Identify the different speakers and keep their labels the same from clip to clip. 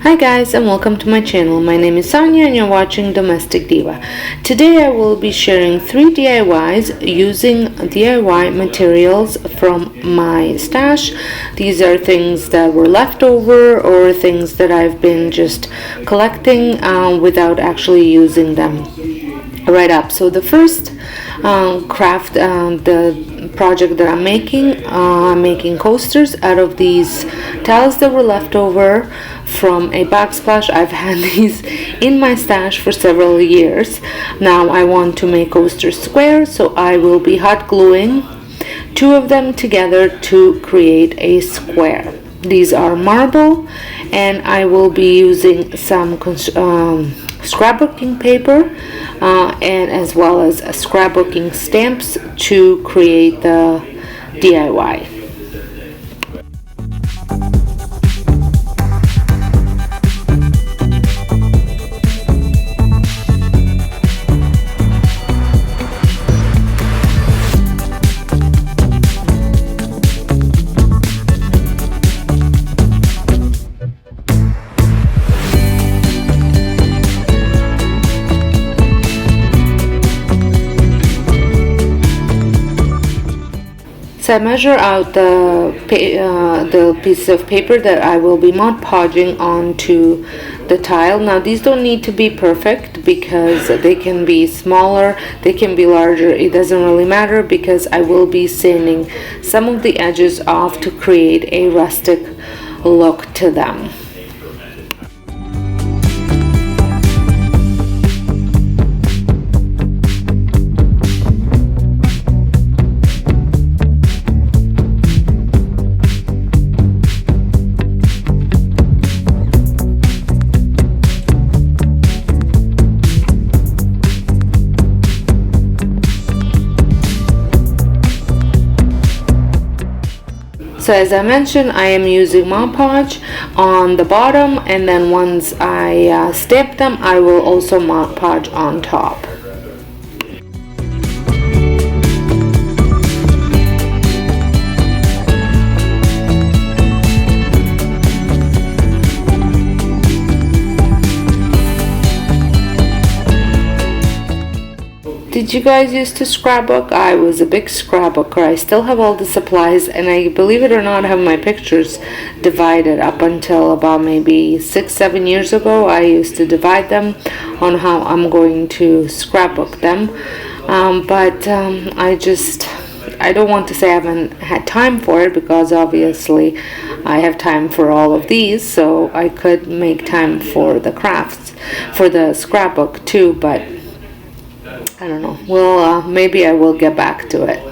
Speaker 1: Hi guys, and welcome to my channel. My name is Sonia and you're watching Domestic Diva. Today I will be sharing 3 DIYs using DIY materials from my stash. These are things that were left over or things that I've been just collecting without actually using them right up. So the first craft, the project that I'm making coasters out of these tiles that were left over from a backsplash. I've had these in my stash for several years. Now I want to make coasters square, so I will be hot gluing 2 of them together to create a square. These are marble, and I will be using some scrapbooking paper and as well as scrapbooking stamps to create the DIY. So I measure out the piece of paper that I will be Mod Podging onto the tile. Now these don't need to be perfect because they can be smaller, they can be larger, it doesn't really matter, because I will be sanding some of the edges off to create a rustic look to them. So as I mentioned, I am using Mod Podge on the bottom, and then once I stamp them, I will also Mod Podge on top. Did you guys used to scrapbook? I was a big scrapbooker. I still have all the supplies, and I, believe it or not, have my pictures divided. Up until about maybe 6-7 years ago, I used to divide them on how I'm going to scrapbook them. I don't want to say I haven't had time for it, because obviously I have time for all of these, so I could make time for the crafts, for the scrapbook too, but I don't know. Well, maybe I will get back to it.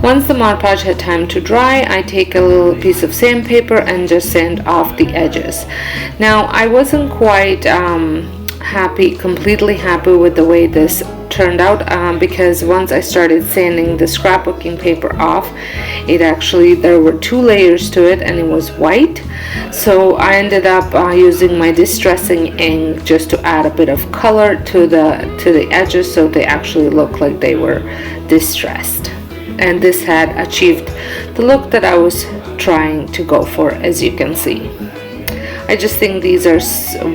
Speaker 1: Once the Mod Podge had time to dry, I take a little piece of sandpaper and just sand off the edges. Now, I wasn't quite completely happy with the way this turned out, because once I started sanding the scrapbooking paper off, there were 2 layers to it, and it was white. So I ended up using my distressing ink just to add a bit of color to the edges, so they actually look like they were distressed. And this had achieved the look that I was trying to go for, as you can see. I just think these are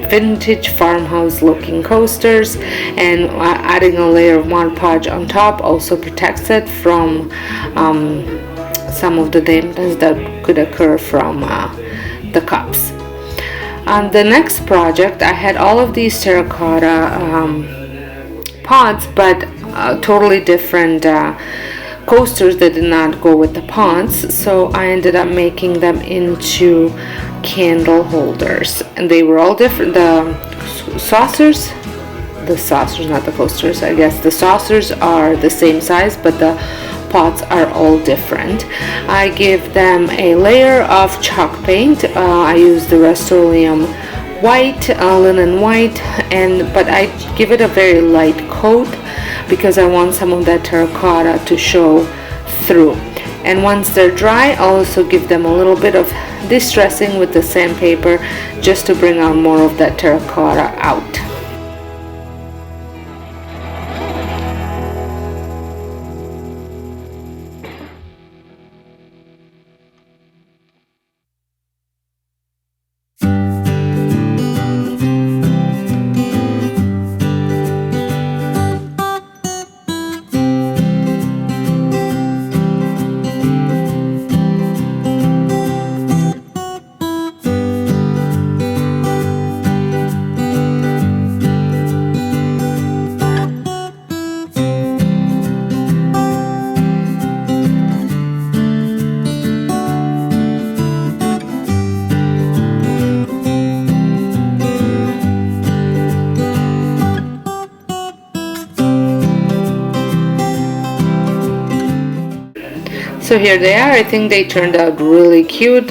Speaker 1: vintage farmhouse looking coasters, and adding a layer of Mod Podge on top also protects it from some of the dampness that could occur from the cups. On the next project, I had all of these terracotta pots, but totally different coasters that did not go with the pots, so I ended up making them into candle holders, and they were all different. The saucers, not the coasters, I guess the saucers are the same size, but the pots are all different. I give them a layer of chalk paint. I use the Rust-Oleum white, linen white, but I give it a very light coat because I want some of that terracotta to show through. And once they're dry, I'll also give them a little bit of distressing with the sandpaper just to bring out more of that terracotta out. So here they are. I think they turned out really cute,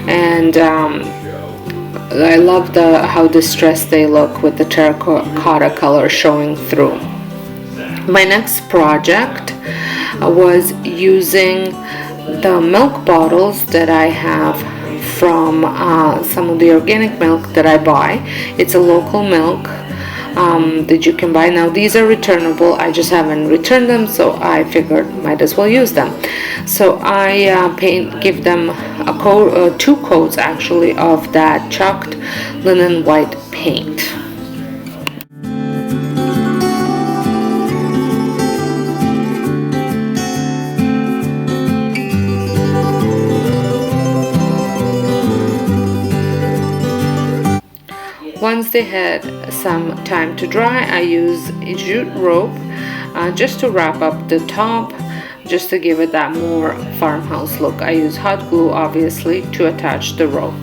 Speaker 1: and I love how distressed they look with the terracotta color showing through. My next project was using the milk bottles that I have from some of the organic milk that I buy. It's a local milk that you can buy. Now these are returnable. I just haven't returned them, so I figured might as well use them. So I give them a coat, 2 coats actually, of that chalked linen white paint. Once they had some time to dry, I use a jute rope just to wrap up the top, just to give it that more farmhouse look. I use hot glue obviously to attach the rope.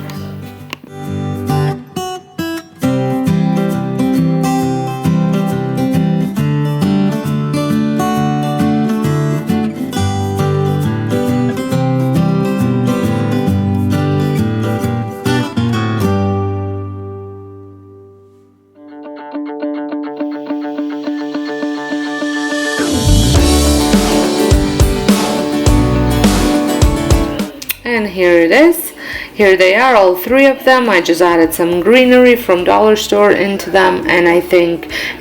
Speaker 1: And here it is. Here they are, all 3 of them. I just added some greenery from dollar store into them, and I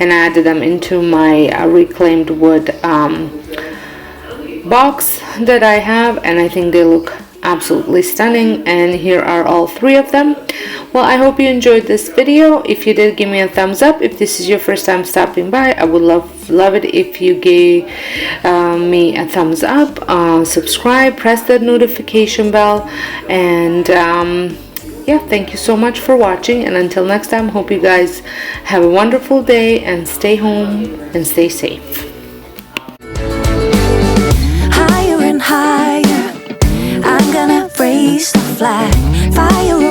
Speaker 1: added them into my reclaimed wood box that I have, and I think they look absolutely stunning. And here are all 3 of them. Well, I hope you enjoyed this video. If you did, give me a thumbs up. If this is your first time stopping by, I would love it if you gave me a thumbs up, subscribe, press that notification bell, and yeah, thank you so much for watching, and until next time, hope you guys have a wonderful day and stay home and stay safe.
Speaker 2: Higher and higher, I'm gonna raise the flag. Fire